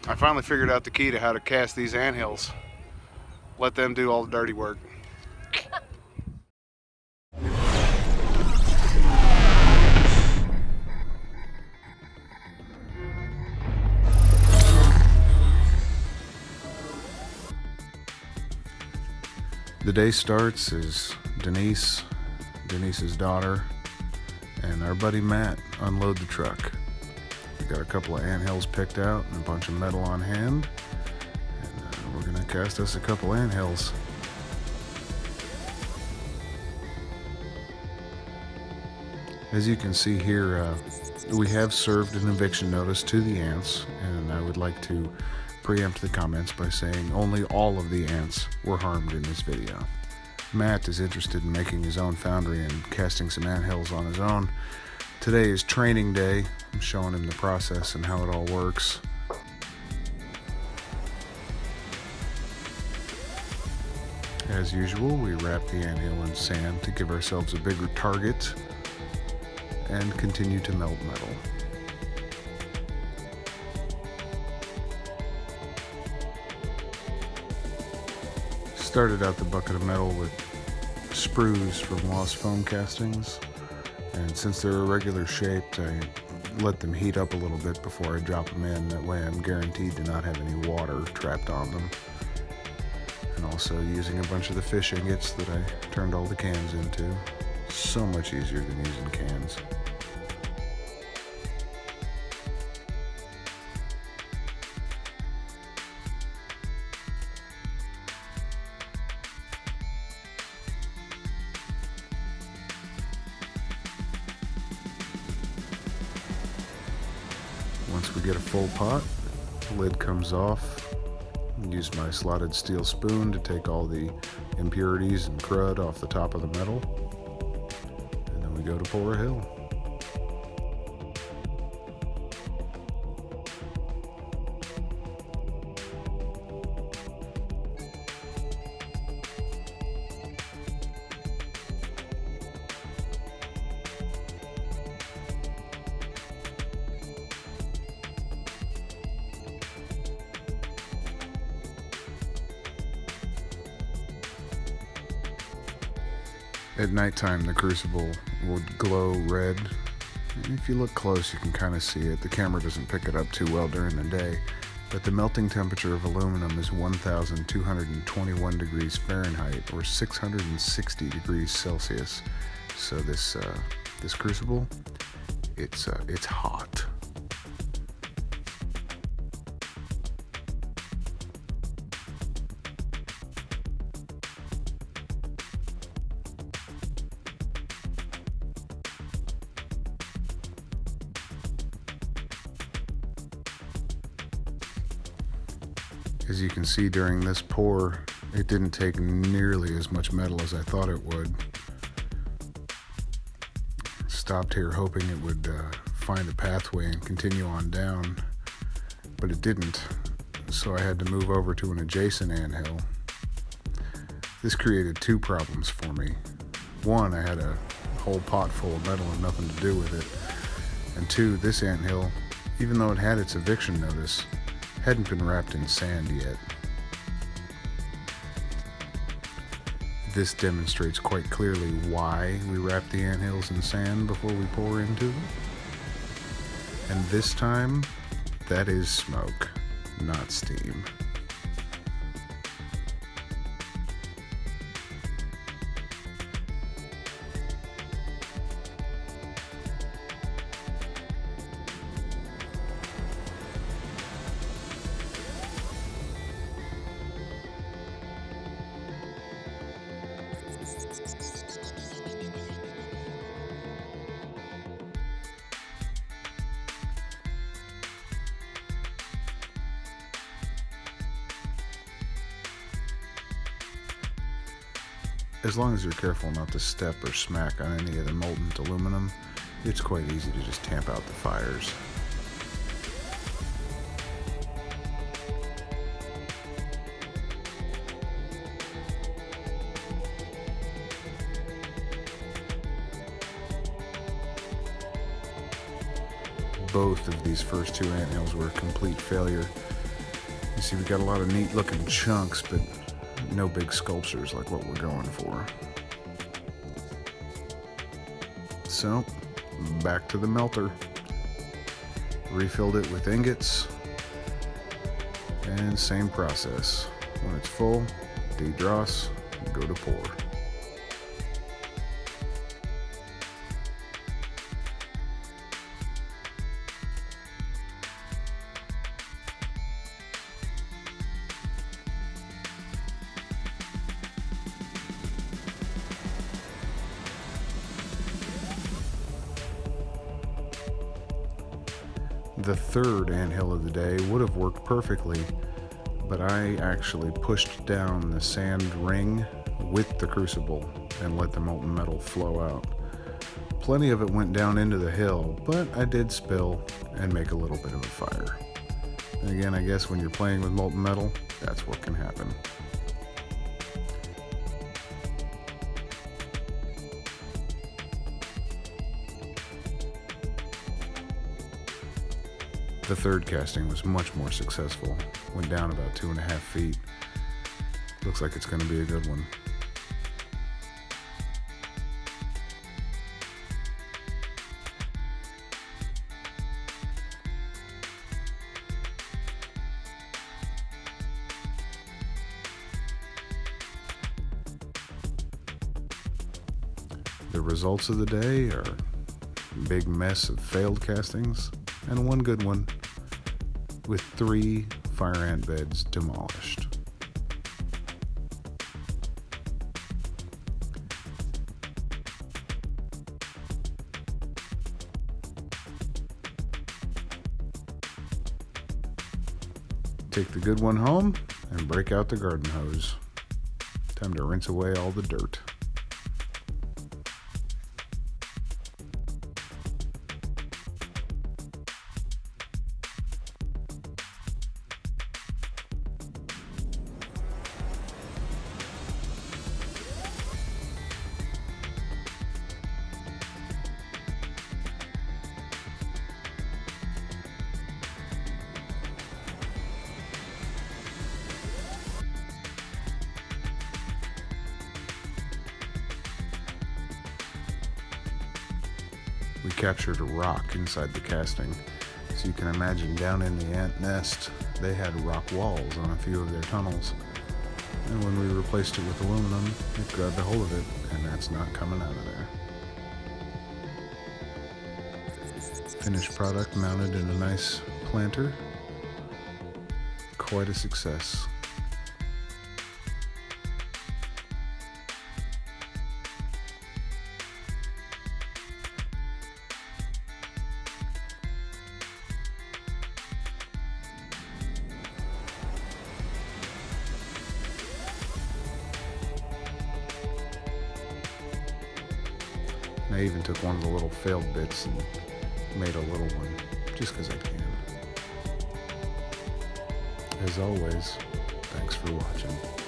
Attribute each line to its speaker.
Speaker 1: I finally figured out the key to how to cast these anthills. Let them do all the dirty work. The day starts as Denise's daughter, and our buddy Matt unload the truck. We got a couple of anthills picked out and a bunch of metal on hand, and we're gonna cast us a couple anthills. As you can see here, we have served an eviction notice to the ants, and I would like to preempt the comments by saying only all of the ants were harmed in this video. Matt is interested in making his own foundry and casting some anthills on his own. Today is training day. I'm showing him the process and how it all works. As usual, we wrap the anthill in sand to give ourselves a bigger target and continue to melt metal. Started out the bucket of metal with sprues from Lost Foam Castings, and since they're irregular shaped, I let them heat up a little bit before I drop them in. That way I'm guaranteed to not have any water trapped on them. And also using a bunch of the fish ingots that I turned all the cans into. So much easier than using cans. Once we get a full pot, the lid comes off. Use my slotted steel spoon to take all the impurities and crud off the top of the metal. And then we go to pour a hill. At nighttime, the crucible would glow red. And if you look close, you can kind of see it. The camera doesn't pick it up too well during the day, but the melting temperature of aluminum is 1,221 degrees Fahrenheit or 660 degrees Celsius. So this crucible, it's hot. As you can see during this pour, it didn't take nearly as much metal as I thought it would. Stopped here hoping it would find a pathway and continue on down, but it didn't, so I had to move over to an adjacent anthill. This created two problems for me. One, I had a whole pot full of metal and nothing to do with it. And two, this anthill, even though it had its eviction notice, hadn't been wrapped in sand yet. This demonstrates quite clearly why we wrap the anthills in sand before we pour into them. And this time, that is smoke, not steam. As long as you're careful not to step or smack on any of the molten aluminum, it's quite easy to just tamp out the fires. Both of these first two anthills were a complete failure. You see, we got a lot of neat looking chunks, but no big sculptures like what we're going for. So, back to the melter. Refilled it with ingots, and same process. When it's full, de-dross, go to pour. The third anthill of the day would have worked perfectly, but I actually pushed down the sand ring with the crucible and let the molten metal flow out. Plenty of it went down into the hill, but I did spill and make a little bit of a fire. And again, I guess when you're playing with molten metal, that's what can happen. The third casting was much more successful. Went down about 2.5 feet. Looks like it's going to be a good one. The results of the day are a big mess of failed castings and one good one, with 3 fire ant beds demolished. Take the good one home and break out the garden hose. Time to rinse away all the dirt. We captured a rock inside the casting, so you can imagine down in the ant nest, they had rock walls on a few of their tunnels. And when we replaced it with aluminum, it grabbed a hold of it, and that's not coming out of there. Finished product mounted in a nice planter. Quite a success. I even took one of the little failed bits and made a little one, just because I can. As always, thanks for watching.